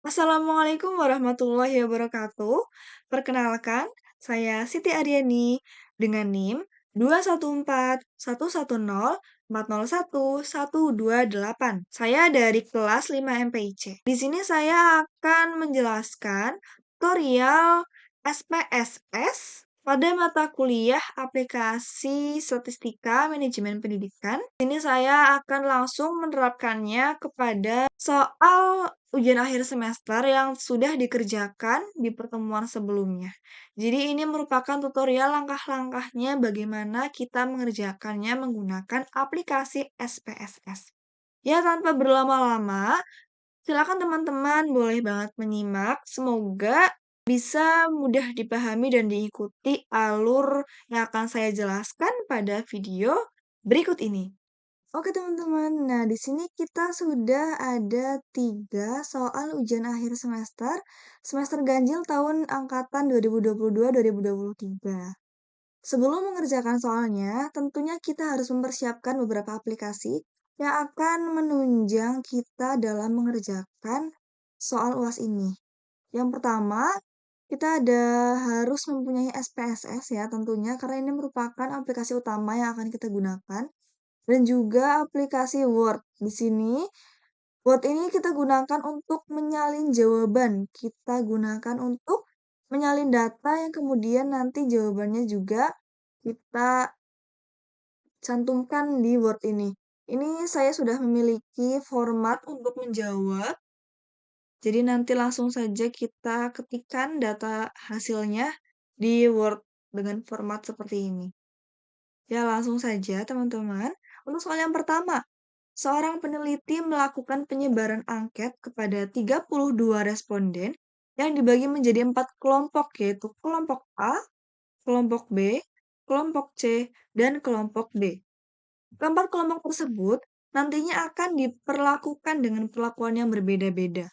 Assalamualaikum warahmatullahi wabarakatuh. Perkenalkan, saya Siti Aryani dengan NIM 214110401 128. Saya dari kelas 5 MPIC. Di sini saya akan menjelaskan tutorial SPSS pada mata kuliah Aplikasi Statistika Manajemen Pendidikan. Di sini saya akan langsung menerapkannya kepada soal ujian akhir semester yang sudah dikerjakan di pertemuan sebelumnya. Jadi ini merupakan tutorial langkah-langkahnya bagaimana kita mengerjakannya menggunakan aplikasi SPSS. Ya, tanpa berlama-lama, silakan teman-teman boleh banget menyimak. Semoga bisa mudah dipahami dan diikuti alur yang akan saya jelaskan pada video berikut ini. Oke teman-teman, nah di sini kita sudah ada 3 soal ujian akhir semester ganjil tahun angkatan 2022-2023. Sebelum mengerjakan soalnya, tentunya kita harus mempersiapkan beberapa aplikasi yang akan menunjang kita dalam mengerjakan soal UAS ini. Yang pertama, kita harus mempunyai SPSS ya tentunya karena ini merupakan aplikasi utama yang akan kita gunakan. Dan juga aplikasi Word. Di sini, Word ini kita gunakan untuk menyalin jawaban. Kita gunakan untuk menyalin data yang kemudian nanti jawabannya juga kita cantumkan di Word ini. Ini saya sudah memiliki format untuk menjawab. Jadi nanti langsung saja kita ketikkan data hasilnya di Word dengan format seperti ini. Ya, langsung saja teman-teman. Untuk soal yang pertama, seorang peneliti melakukan penyebaran angket kepada 32 responden yang dibagi menjadi 4 kelompok, yaitu kelompok A, kelompok B, kelompok C, dan kelompok D. Keempat kelompok tersebut nantinya akan diperlakukan dengan perlakuan yang berbeda-beda.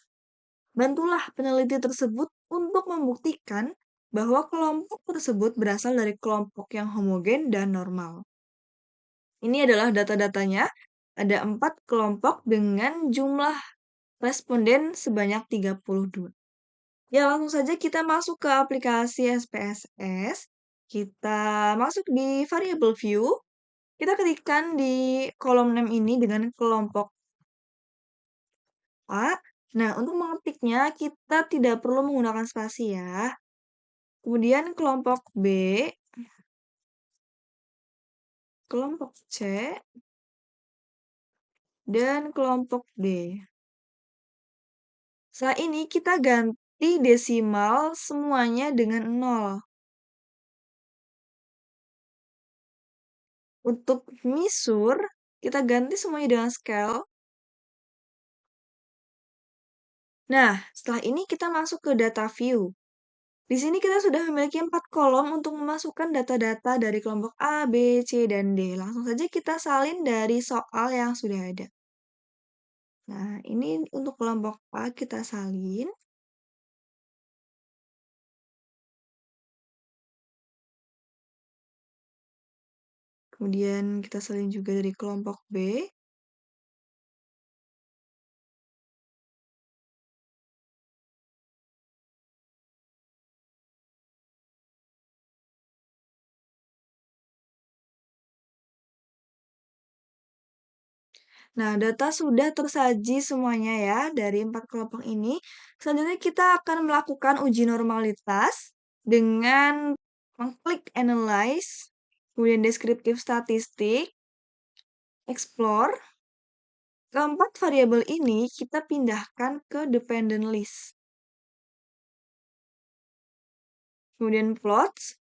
Bantulah peneliti tersebut untuk membuktikan bahwa kelompok tersebut berasal dari kelompok yang homogen dan normal. Ini adalah data-datanya. Ada 4 kelompok dengan jumlah responden sebanyak 32. Ya, langsung saja kita masuk ke aplikasi SPSS. Kita masuk di variable view. Kita ketikkan di kolom name ini dengan kelompok A. Nah, untuk mengetiknya kita tidak perlu menggunakan spasi ya. Kemudian kelompok B, kelompok C, dan kelompok D. Setelah ini kita ganti desimal semuanya dengan 0. Untuk misur, kita ganti semuanya dengan scale. Nah, setelah ini kita masuk ke data view. Di sini kita sudah memiliki 4 kolom untuk memasukkan data-data dari kelompok A, B, C, dan D. Langsung saja kita salin dari soal yang sudah ada. Nah, ini untuk kelompok A kita salin. Kemudian kita salin juga dari kelompok B. Nah, data sudah tersaji semuanya ya dari 4 kelompok ini. Selanjutnya kita akan melakukan uji normalitas dengan mengklik Analyze, kemudian Deskriptif Statistik, Explore. Keempat variabel ini kita pindahkan ke Dependent List. Kemudian Plots,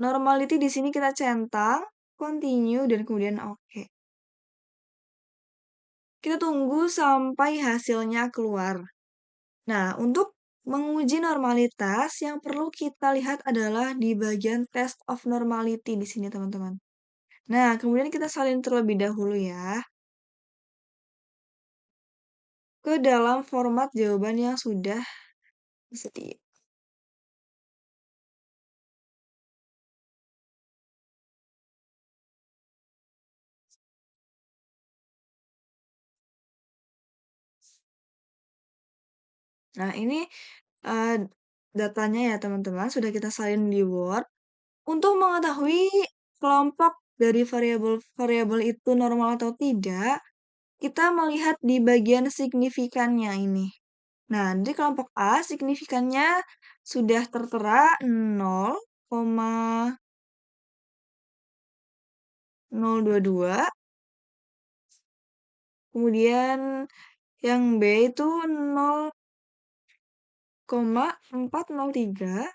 Normality di sini kita centang, Continue, dan kemudian OK. Kita tunggu sampai hasilnya keluar. Nah, untuk menguji normalitas, yang perlu kita lihat adalah di bagian test of normality di sini, teman-teman. Nah, kemudian kita salin terlebih dahulu ya ke dalam format jawaban yang sudah disediakan. Nah, ini eee, datanya ya teman-teman, sudah kita salin di Word. Untuk mengetahui kelompok dari variabel-variabel itu normal atau tidak, kita melihat di bagian signifikannya ini. Nah, di kelompok A signifikannya sudah tertera 0,022, kemudian yang B itu 0,403,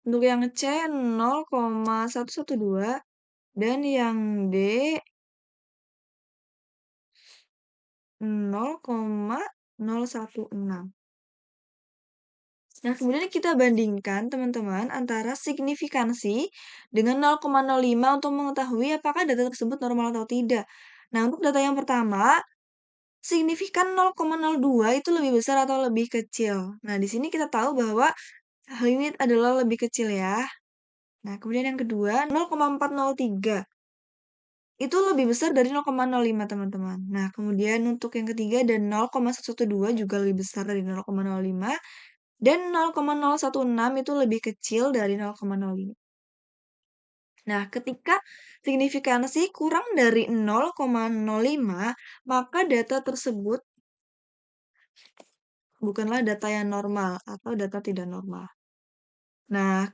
untuk yang C 0,112, dan yang D 0,016. Nah, kemudian kita bandingkan teman-teman antara signifikansi dengan 0,05 untuk mengetahui apakah data tersebut normal atau tidak. Nah, untuk data yang pertama, signifikan 0,02 itu lebih besar atau lebih kecil. Nah, di sini kita tahu bahwa hal ini adalah lebih kecil ya. Nah, kemudian yang kedua, 0,403 itu lebih besar dari 0,05 teman-teman. Nah, kemudian untuk yang ketiga dan 0,112 juga lebih besar dari 0,05. Dan 0,016 itu lebih kecil dari 0,05. Nah, ketika signifikansi kurang dari 0,05, maka data tersebut bukanlah data yang normal atau data tidak normal. Nah,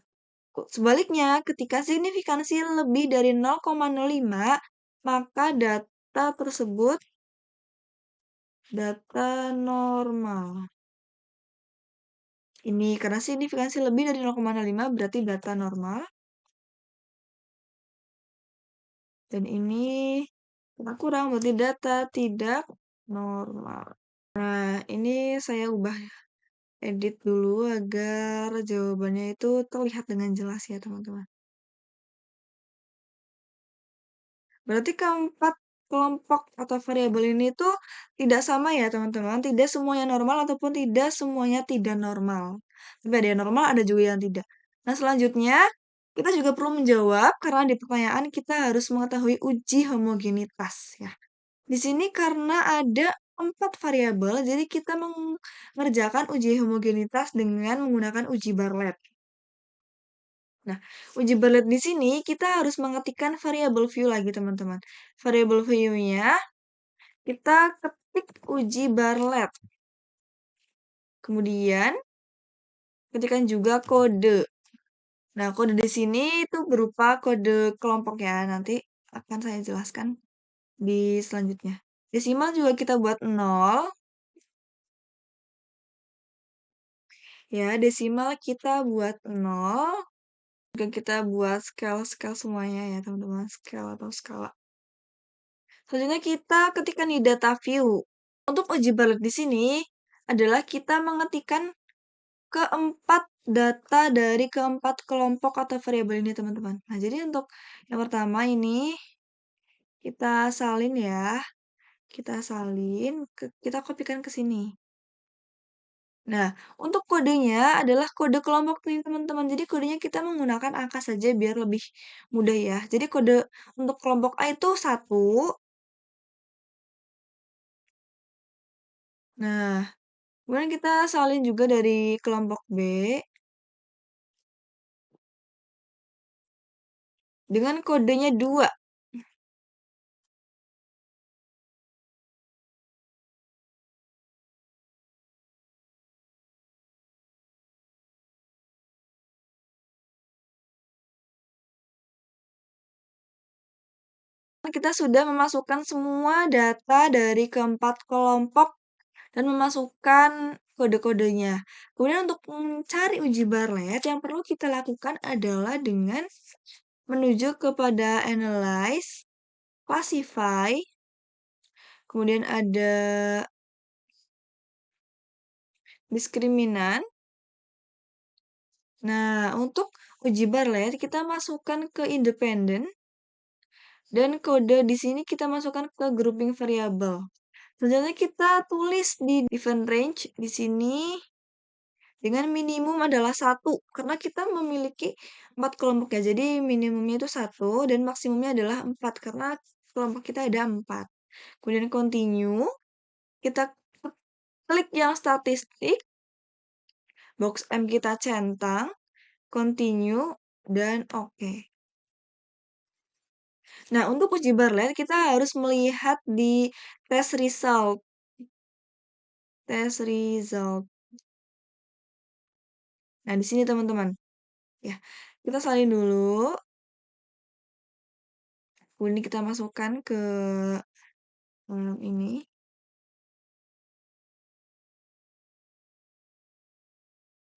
sebaliknya, ketika signifikansi lebih dari 0,05, maka data tersebut data normal. Ini karena signifikansi lebih dari 0,05 berarti data normal. Dan ini data kurang berarti data tidak normal. Nah, ini saya ubah edit dulu agar jawabannya itu terlihat dengan jelas ya, teman-teman. Berarti keempat kelompok atau variabel ini tuh tidak sama ya, teman-teman. Tidak semuanya normal ataupun tidak semuanya tidak normal. Tapi ada yang normal, ada juga yang tidak. Nah, selanjutnya kita juga perlu menjawab karena di pertanyaan kita harus mengetahui uji homogenitas ya. Di sini karena ada 4 variabel, jadi kita mengerjakan uji homogenitas dengan menggunakan uji Bartlett. Nah, uji Bartlett di sini kita harus mengetikkan variabel view lagi, teman-teman. Variabel view-nya kita ketik uji Bartlett. Kemudian ketikkan juga kode. Nah, kode di sini itu berupa kode kelompok ya. Nanti akan saya jelaskan di selanjutnya. Desimal juga kita buat 0. Ya, desimal kita buat 0. Juga kita buat scale-scale semuanya ya, teman-teman. Scale atau skala. Selanjutnya kita ketikkan di data view. Untuk uji balik di sini adalah kita mengetikkan keempat data dari keempat kelompok atau variabel ini, teman-teman. Nah, jadi untuk yang pertama ini kita salin ya. Kita salin, kita kopikan ke sini. Nah, untuk kodenya adalah kode kelompok nih, teman-teman. Jadi kodenya kita menggunakan angka saja biar lebih mudah ya. Jadi kode untuk kelompok A itu 1. Nah, kemudian kita salin juga dari kelompok B dengan kodenya 2. Kita sudah memasukkan semua data dari keempat kelompok dan memasukkan kode-kodenya. Kemudian untuk mencari uji Bartlett, yang perlu kita lakukan adalah dengan menuju kepada Analyze, Classify, kemudian ada diskriminan. Nah, untuk uji Bartlett, kita masukkan ke independen, dan kode di sini kita masukkan ke grouping variabel. Selanjutnya kita tulis di event range di sini dengan minimum adalah 1, karena kita memiliki 4 kelompok ya. Jadi minimumnya itu 1 dan maksimumnya adalah 4, karena kelompok kita ada 4. Kemudian continue, kita Klik yang statistik, box M kita centang, continue, dan oke. Nah, untuk uji Bartlett kita harus melihat di test result. Test result. Nah, di sini teman-teman. Ya, kita salin dulu. Kemudian kita masukkan ke ini.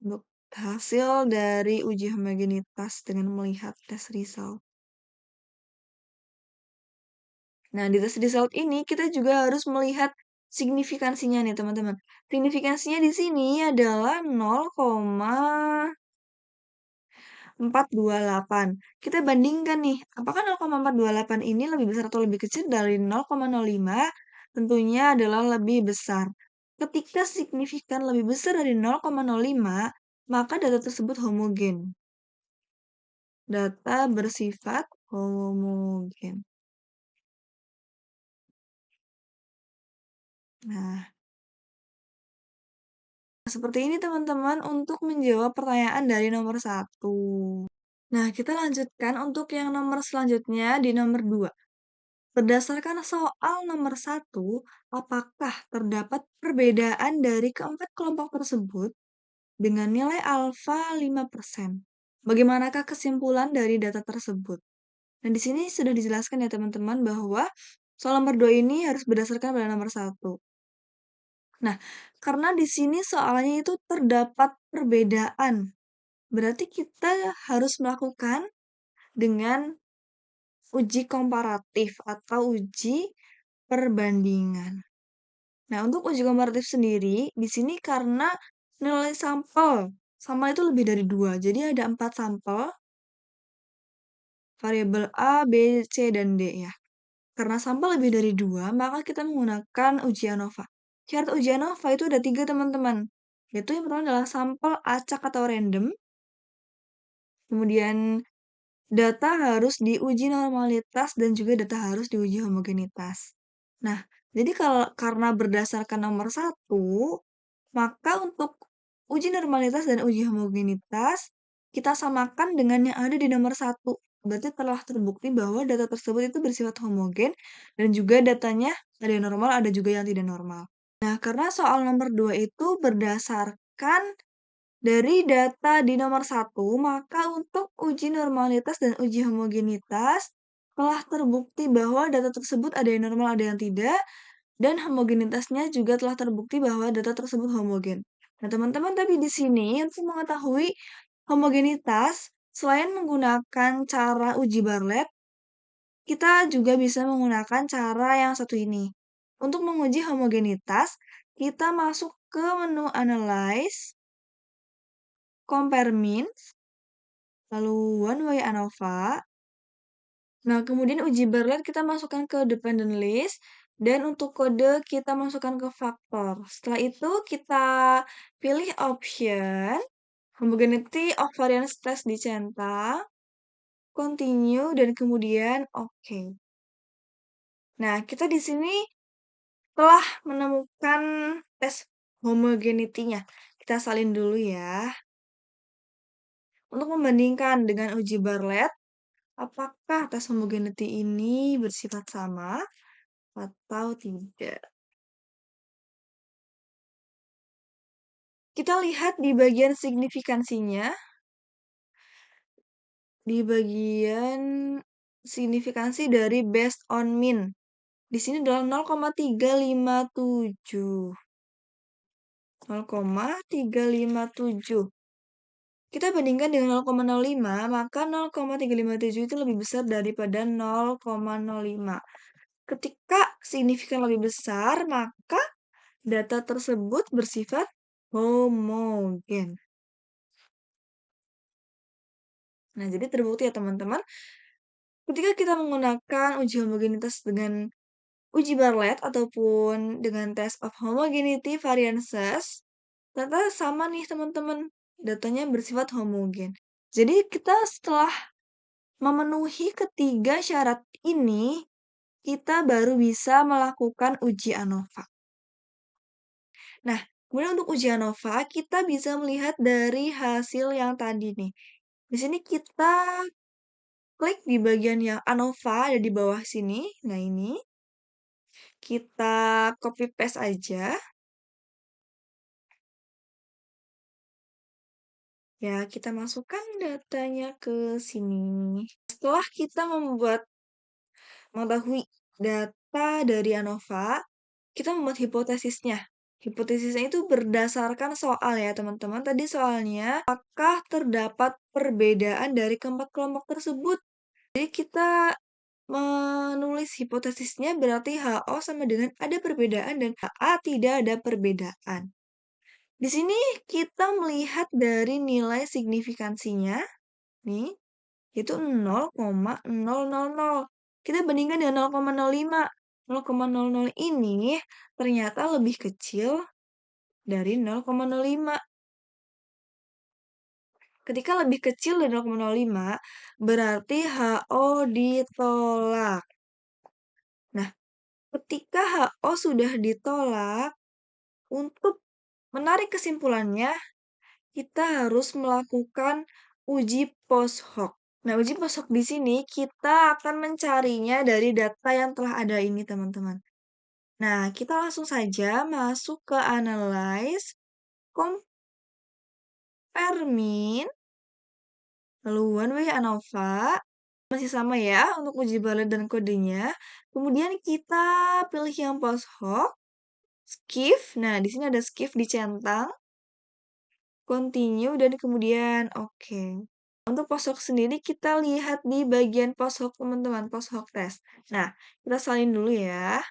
Untuk hasil dari uji homogenitas dengan melihat test result. Nah, di tes result ini kita juga harus melihat signifikansinya nih, teman-teman. Signifikansinya di sini adalah 0,428. Kita bandingkan nih, apakah 0,428 ini lebih besar atau lebih kecil dari 0,05? Tentunya adalah lebih besar. Ketika signifikan lebih besar dari 0,05, maka data tersebut homogen. Data bersifat homogen. Nah, seperti ini teman-teman untuk menjawab pertanyaan dari nomor 1. Nah, kita lanjutkan untuk yang nomor selanjutnya di nomor 2. Berdasarkan soal nomor 1, apakah terdapat perbedaan dari keempat kelompok tersebut dengan nilai alfa 5%? Bagaimanakah kesimpulan dari data tersebut? Nah, di sini sudah dijelaskan ya teman-teman bahwa soal nomor 2 ini harus berdasarkan pada nomor 1. Nah, karena di sini soalnya itu terdapat perbedaan. Berarti kita harus melakukan dengan uji komparatif atau uji perbandingan. Nah, untuk uji komparatif sendiri, di sini karena nilai sampel itu lebih dari 2. Jadi ada 4 sampel, variabel A, B, C, dan D ya. Karena sampel lebih dari 2, maka kita menggunakan uji ANOVA. Syarat uji ANOVA itu ada 3 teman-teman. Yaitu yang pertama adalah sampel acak atau random. Kemudian data harus diuji normalitas dan juga data harus diuji homogenitas. Nah, jadi karena berdasarkan nomor 1, maka untuk uji normalitas dan uji homogenitas kita samakan dengan yang ada di nomor 1. Berarti telah terbukti bahwa data tersebut itu bersifat homogen dan juga datanya ada yang normal, ada juga yang tidak normal. Nah, karena soal nomor 2 itu berdasarkan dari data di nomor 1, maka untuk uji normalitas dan uji homogenitas telah terbukti bahwa data tersebut ada yang normal, ada yang tidak, dan homogenitasnya juga telah terbukti bahwa data tersebut homogen. Nah, teman-teman, tapi di sini untuk mengetahui homogenitas, selain menggunakan cara uji Bartlett, kita juga bisa menggunakan cara yang satu ini. Untuk menguji homogenitas, kita masuk ke menu Analyze, Compare Means, lalu One Way ANOVA. Nah, kemudian uji Bartlett kita masukkan ke Dependent List, dan untuk kode kita masukkan ke faktor. Setelah itu kita pilih option, Homogeneity of Variance Test dicentang, Continue, dan kemudian oke. Nah, kita di sini telah menemukan tes homogeneity-nya. Kita salin dulu ya. Untuk membandingkan dengan uji Bartlett, apakah tes homogeneity ini bersifat sama atau tidak? Kita lihat di bagian signifikansinya, di bagian signifikansi dari based on mean. Di sini adalah 0,357. 0,357. Kita bandingkan dengan 0,05, maka 0,357 itu lebih besar daripada 0,05. Ketika signifikan lebih besar, maka data tersebut bersifat homogen. Nah, jadi terbukti ya teman-teman, ketika kita menggunakan uji homogenitas dengan uji Bartlett ataupun dengan test of homogeneity variances, ternyata sama nih teman-teman, datanya bersifat homogen. Jadi kita setelah memenuhi ketiga syarat ini, kita baru bisa melakukan uji ANOVA. Nah, kemudian untuk uji ANOVA, kita bisa melihat dari hasil yang tadi nih. Di sini kita klik di bagian yang ANOVA ada di bawah sini. Nah, ini kita copy paste aja. Ya, kita masukkan datanya ke sini. Setelah kita mengetahui data dari ANOVA, kita membuat hipotesisnya. Hipotesisnya itu berdasarkan soal ya, teman-teman. Tadi soalnya, apakah terdapat perbedaan dari keempat kelompok tersebut? Jadi kita menulis hipotesisnya berarti HO sama dengan ada perbedaan dan HA tidak ada perbedaan. Di sini kita melihat dari nilai signifikansinya, nih, itu 0,000. Kita bandingkan dengan 0,05. 0,00 ini ternyata lebih kecil dari 0,05. Ketika lebih kecil dari 0,05, berarti HO ditolak. Nah, ketika HO sudah ditolak, untuk menarik kesimpulannya, kita harus melakukan uji post hoc. Nah, uji post hoc di sini kita akan mencarinya dari data yang telah ada ini, teman-teman. Nah, kita langsung saja masuk ke analyze, compare mean, lalu one way ANOVA, masih sama ya untuk uji balik dan kodenya. Kemudian kita pilih yang post hoc, skip. Nah, di sini ada skip dicentang, continue, dan kemudian oke. Untuk post hoc sendiri kita lihat di bagian post hoc teman-teman, post hoc test. Nah, kita salin dulu ya.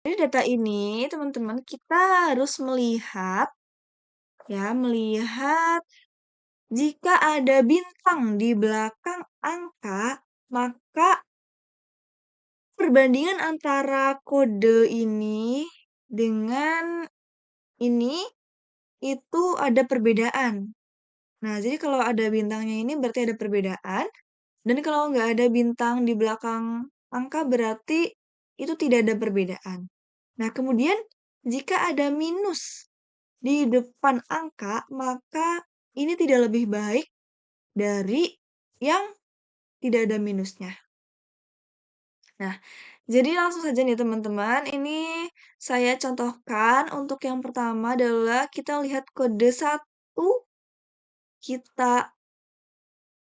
Dari data ini, teman-teman, kita harus melihat jika ada bintang di belakang angka, maka perbandingan antara kode ini dengan ini itu ada perbedaan. Nah, jadi kalau ada bintangnya ini berarti ada perbedaan. Dan kalau nggak ada bintang di belakang angka berarti itu tidak ada perbedaan. Nah, kemudian jika ada minus di depan angka, maka ini tidak lebih baik dari yang tidak ada minusnya. Nah, jadi langsung saja nih teman-teman, ini saya contohkan untuk yang pertama adalah kita lihat kode 1, kita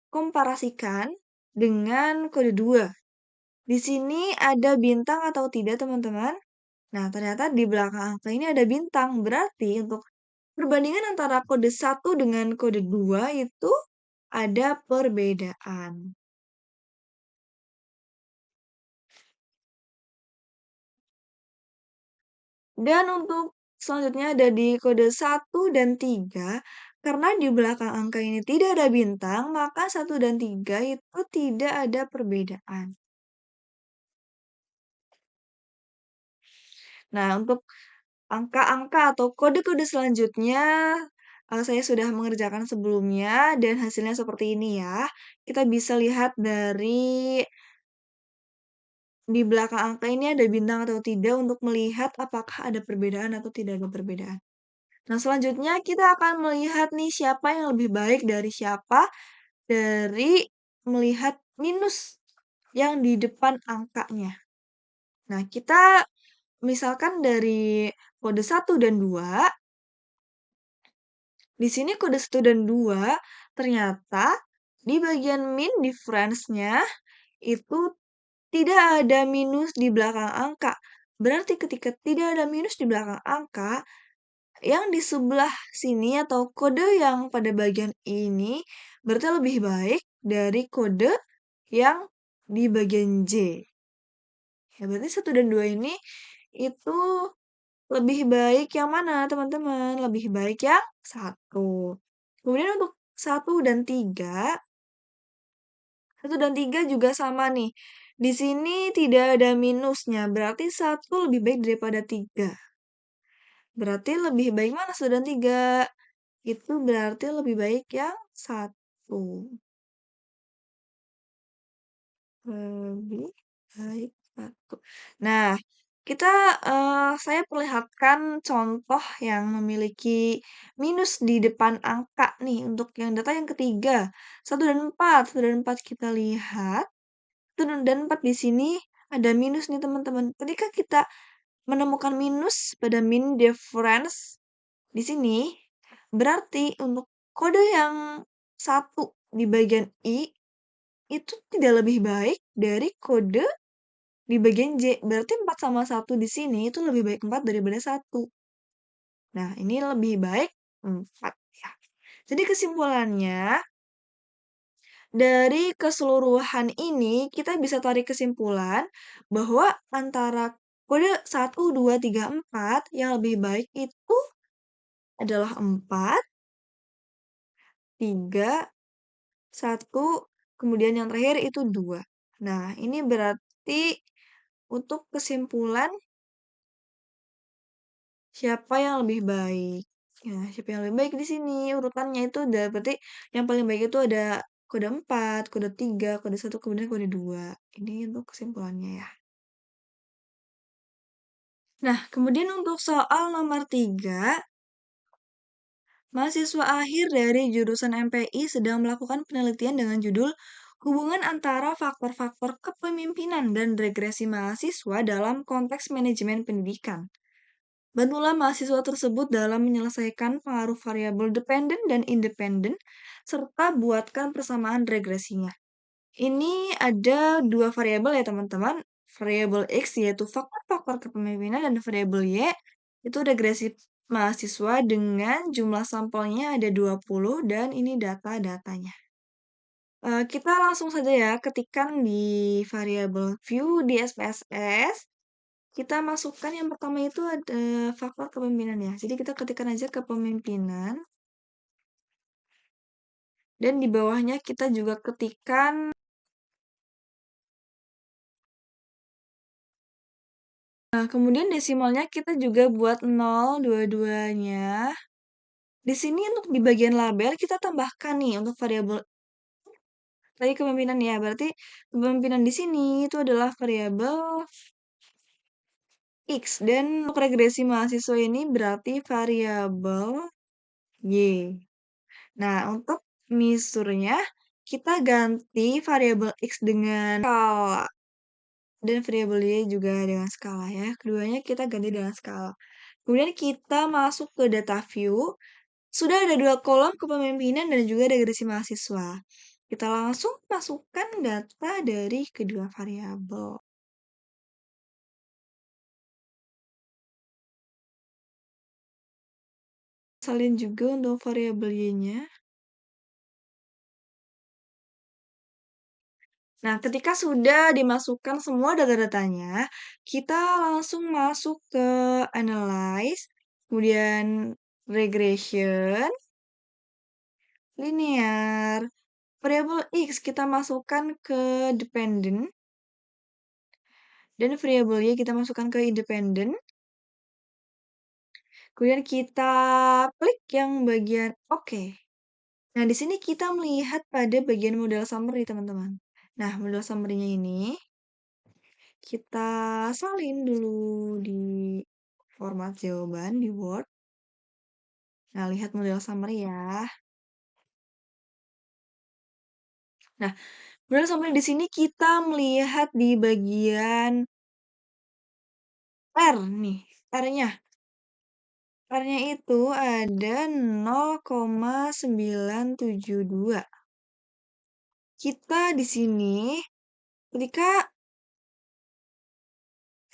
komparasikan dengan kode 2. Di sini ada bintang atau tidak, teman-teman? Nah, ternyata di belakang angka ini ada bintang. Berarti untuk perbandingan antara kode 1 dengan kode 2 itu ada perbedaan. Dan untuk selanjutnya ada di kode 1 dan 3. Karena di belakang angka ini tidak ada bintang, maka 1 dan 3 itu tidak ada perbedaan. Nah, untuk angka-angka atau kode-kode selanjutnya, saya sudah mengerjakan sebelumnya dan hasilnya seperti ini ya. Kita bisa lihat dari di belakang angka ini ada bintang atau tidak untuk melihat apakah ada perbedaan atau tidak ada perbedaan. Nah, selanjutnya kita akan melihat nih siapa yang lebih baik dari siapa dari melihat minus yang di depan angkanya. Nah, kita misalkan dari kode 1 dan 2, di sini kode 1 dan 2 ternyata di bagian min difference-nya itu tidak ada minus di belakang angka. Berarti ketika tidak ada minus di belakang angka, yang di sebelah sini atau kode yang pada bagian ini berarti lebih baik dari kode yang di bagian J. Ya, berarti 1 dan 2 ini itu lebih baik yang mana, teman-teman? Lebih baik yang 1. Kemudian untuk 1 dan 3 juga sama nih. Di sini tidak ada minusnya, berarti 1 lebih baik daripada 3. Berarti lebih baik mana 1 dan 3? itu berarti lebih baik yang satu. Lebih baik satu. Nah, kita, saya perlihatkan contoh yang memiliki minus di depan angka nih untuk yang data yang ketiga, 1 dan 4. 1 dan 4 kita lihat, 1 dan 4 di sini ada minus nih teman-teman. Ketika kita menemukan minus pada mean difference di sini, berarti untuk kode yang satu di bagian I itu tidak lebih baik dari kode di bagian J. Berarti 4 sama 1 di sini itu lebih baik 4 daripada 1. Nah, ini lebih baik 4 ya. Jadi kesimpulannya, dari keseluruhan ini kita bisa tarik kesimpulan bahwa antara kode 1, 2, 3, 4 yang lebih baik itu adalah 4, 3, 1, kemudian yang terakhir itu 2. Nah, ini berarti untuk kesimpulan siapa yang lebih baik. Ya, siapa yang lebih baik di sini urutannya itu udah berarti yang paling baik itu ada kode 4, kode 3, kode 1, kemudian kode 2. Ini untuk kesimpulannya ya. Nah, kemudian untuk soal nomor 3, mahasiswa akhir dari jurusan MPI sedang melakukan penelitian dengan judul Hubungan antara faktor-faktor kepemimpinan dan regresi mahasiswa dalam konteks manajemen pendidikan. Bantulah mahasiswa tersebut dalam menyelesaikan pengaruh variabel dependen dan independen, serta buatkan persamaan regresinya. Ini ada dua variabel ya teman-teman. Variabel X yaitu faktor-faktor kepemimpinan dan variabel Y itu regresi mahasiswa dengan jumlah sampelnya ada 20 dan ini data-datanya. Kita langsung saja ya ketikkan di variabel view di SPSS. Kita masukkan yang pertama itu ada faktor kepemimpinan ya. Jadi kita ketikkan aja kepemimpinan. Dan di bawahnya kita juga ketikkan. Nah, kemudian desimalnya kita juga buat 0, dua-duanya. Di sini untuk di bagian label kita tambahkan nih untuk variabel tadi kepemimpinan ya. Berarti kepemimpinan di sini itu adalah variabel X. Dan untuk regresi mahasiswa ini berarti variabel Y. Nah, untuk misurnya kita ganti variabel X dengan skala. Dan variabel Y juga dengan skala ya. Keduanya kita ganti dengan skala. Kemudian kita masuk ke data view. Sudah ada 2 kolom kepemimpinan dan juga regresi mahasiswa. Kita langsung masukkan data dari kedua variabel. Salin juga untuk variabel Y-nya. Nah, ketika sudah dimasukkan semua data-datanya, kita langsung masuk ke analyze, kemudian regression, linear, variabel X kita masukkan ke dependent, dan variabel Y kita masukkan ke independent. Kemudian kita klik yang bagian oke. Nah, di sini kita melihat pada bagian model summary, teman-teman. Nah, model summary-nya ini kita salin dulu di format jawaban di Word. Nah, lihat model summary ya. Nah, model summary di sini kita melihat di bagian R nih, R-nya. R-nya itu ada 0,972. Kita di sini ketika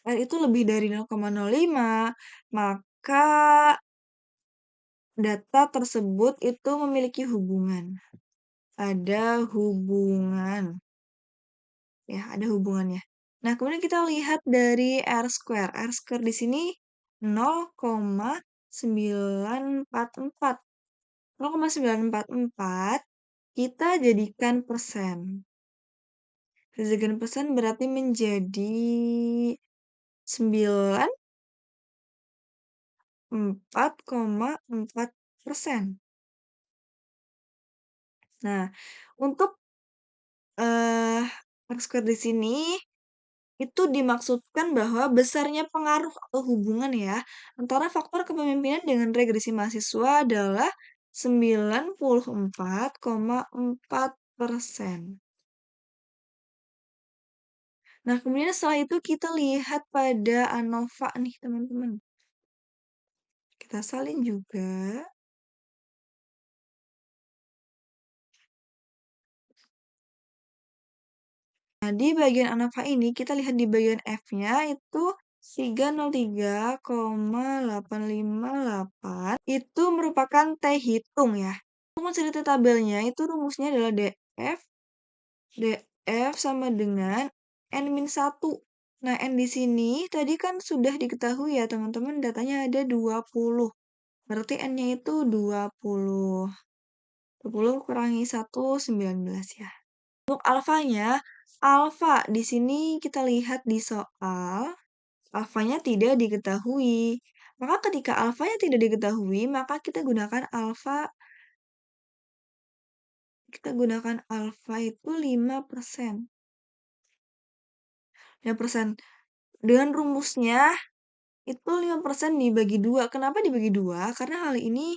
R itu lebih dari 0,05, maka data tersebut itu memiliki hubungan. Ada hubungan. Ya, ada hubungannya. Nah, kemudian kita lihat dari R square. R square di sini 0,944. 0,944 kita jadikan persen. Kita jadikan persen berarti menjadi 94,4%. Nah, untuk eh R square di sini itu dimaksudkan bahwa besarnya pengaruh atau hubungan ya antara faktor kepemimpinan dengan regresi mahasiswa adalah 94,4%. Nah, kemudian setelah itu kita lihat pada ANOVA nih, teman-teman. Kita salin juga. Nah, di bagian ANOVA ini kita lihat di bagian F-nya itu 303,858 itu merupakan T hitung ya. Rumus dari T tabelnya itu rumusnya adalah DF sama dengan N-1. Nah, N di sini tadi kan sudah diketahui ya teman-teman, datanya ada 20. Berarti N-nya itu 20. 20 kurangi 1, 19 ya. Untuk alfanya, alfa di sini kita lihat di soal, alfanya tidak diketahui. Maka ketika alfanya tidak diketahui, maka kita gunakan alfa itu 5%. 5%. Dengan rumusnya itu 5% dibagi 2. Kenapa dibagi 2? Karena hal ini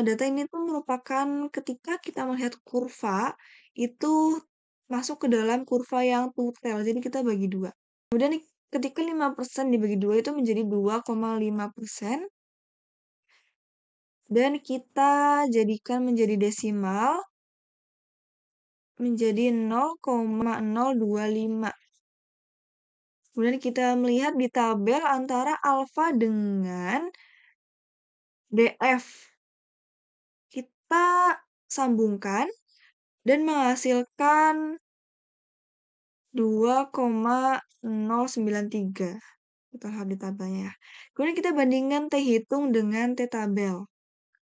data ini tuh merupakan ketika kita melihat kurva itu masuk ke dalam kurva yang tutel. Jadi kita bagi 2. Kemudian ketika 5% dibagi 2 itu menjadi 2,5%. Dan kita jadikan menjadi desimal menjadi 0,025. Kemudian kita melihat di tabel antara alfa dengan DF. Kita sambungkan dan menghasilkan 2,093. Kita lihat di tabelnya ya. Kemudian kita bandingkan T hitung dengan T tabel.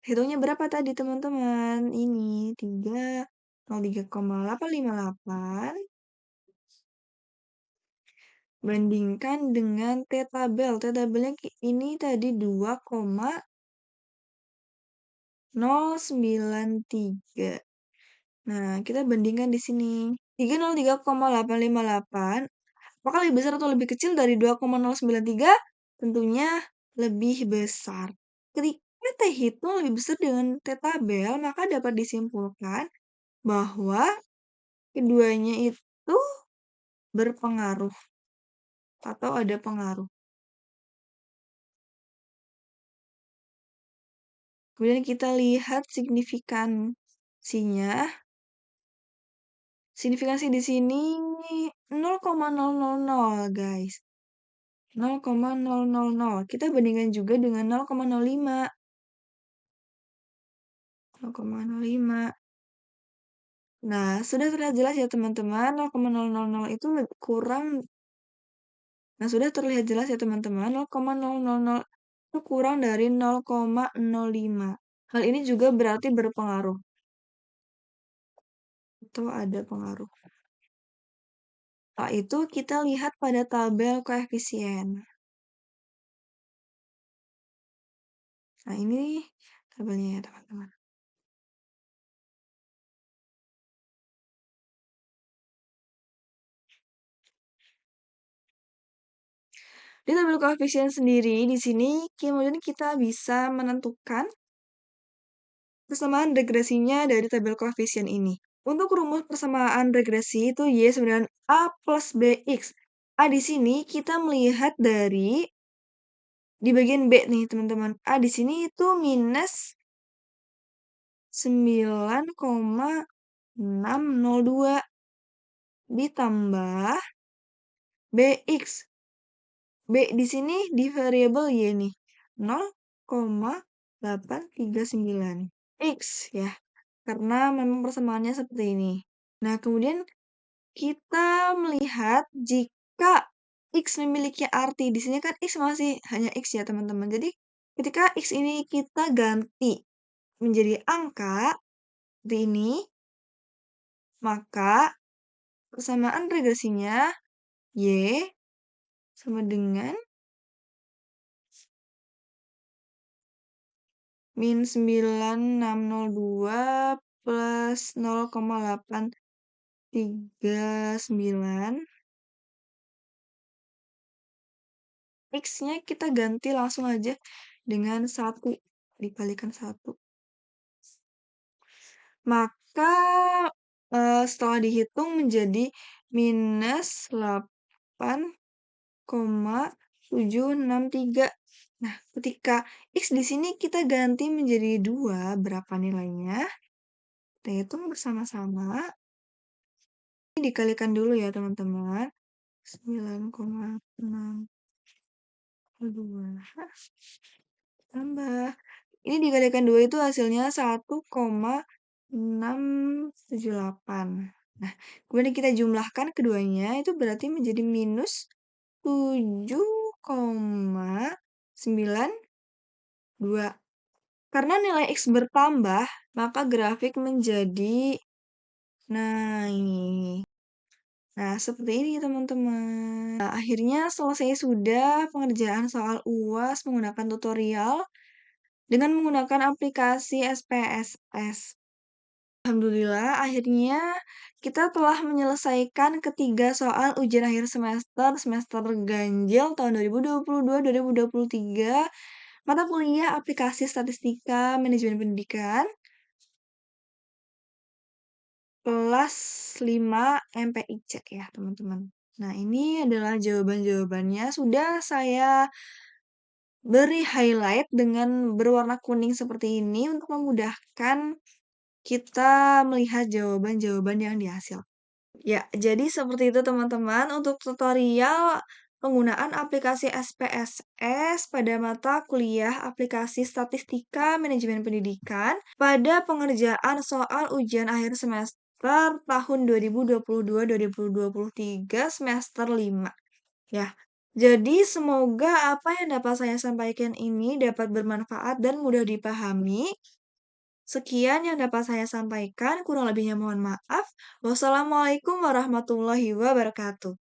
Hitungnya berapa tadi teman-teman? Ini 303,858 bandingkan dengan T tabel. T tabelnya ini tadi 2,093. Nah, kita bandingkan di sini. 303,858. Apakah lebih besar atau lebih kecil dari 2,093? Tentunya lebih besar. Ketika T hitung lebih besar dengan T tabel, maka dapat disimpulkan bahwa keduanya itu berpengaruh atau ada pengaruh. Kemudian kita lihat signifikansinya. Signifikansi di sini 0,000, guys. 0,000. Kita bandingkan juga dengan 0,05. 0,05. Nah, sudah terlihat jelas ya teman-teman, 0,000 itu kurang. Nah, sudah terlihat jelas ya teman-teman, 0,000 itu kurang dari 0,05. Hal ini juga berarti berpengaruh. Atau ada pengaruh. Setelah itu kita lihat pada tabel koefisien. Nah, ini tabelnya ya teman-teman. Di tabel koefisien sendiri, di sini kemudian kita bisa menentukan persamaan regresinya dari tabel koefisien ini. Untuk rumus persamaan regresi itu Y sama dengan A plus BX. A di sini kita melihat dari di bagian B nih teman-teman. A di sini itu minus 9,602 ditambah BX. B di sini di variabel Y nih. 0,839 X ya. Karena memang persamaannya seperti ini. Nah, kemudian kita melihat jika X memiliki arti. Di sini kan X masih hanya X ya, teman-teman. Jadi, ketika X ini kita ganti menjadi angka seperti ini, maka persamaan regresinya Y sama dengan min 9602 plus 0,839. X-nya kita ganti langsung aja dengan 1, dikalikan 1. Maka, setelah dihitung menjadi minus 8,763. Nah, ketika X di sini kita ganti menjadi 2, berapa nilainya? Kita hitung bersama-sama. Ini dikalikan dulu ya, teman-teman. 9,62 tambah. Ini dikalikan 2 itu hasilnya 1,678. Nah, kemudian kita jumlahkan keduanya, itu berarti menjadi minus 7,92. Karena nilai X bertambah, maka grafik menjadi, nah ini. Nah, seperti ini teman-teman. Nah, akhirnya selesai sudah pengerjaan soal UAS menggunakan tutorial dengan menggunakan aplikasi SPSS. Alhamdulillah, akhirnya kita telah menyelesaikan ketiga soal ujian akhir semester ganjil tahun 2022-2023, mata kuliah aplikasi statistika manajemen pendidikan, kelas 5 MPIC ya, teman-teman. Nah, ini adalah jawaban-jawabannya. Sudah saya beri highlight dengan berwarna kuning seperti ini untuk memudahkan kita melihat jawaban-jawaban yang dihasilkan. Ya, jadi seperti itu teman-teman untuk tutorial penggunaan aplikasi SPSS pada mata kuliah aplikasi statistika manajemen pendidikan pada pengerjaan soal ujian akhir semester tahun 2022-2023 semester 5. Ya, jadi semoga apa yang dapat saya sampaikan ini dapat bermanfaat dan mudah dipahami. Sekian yang dapat saya sampaikan, kurang lebihnya mohon maaf. Wassalamualaikum warahmatullahi wabarakatuh.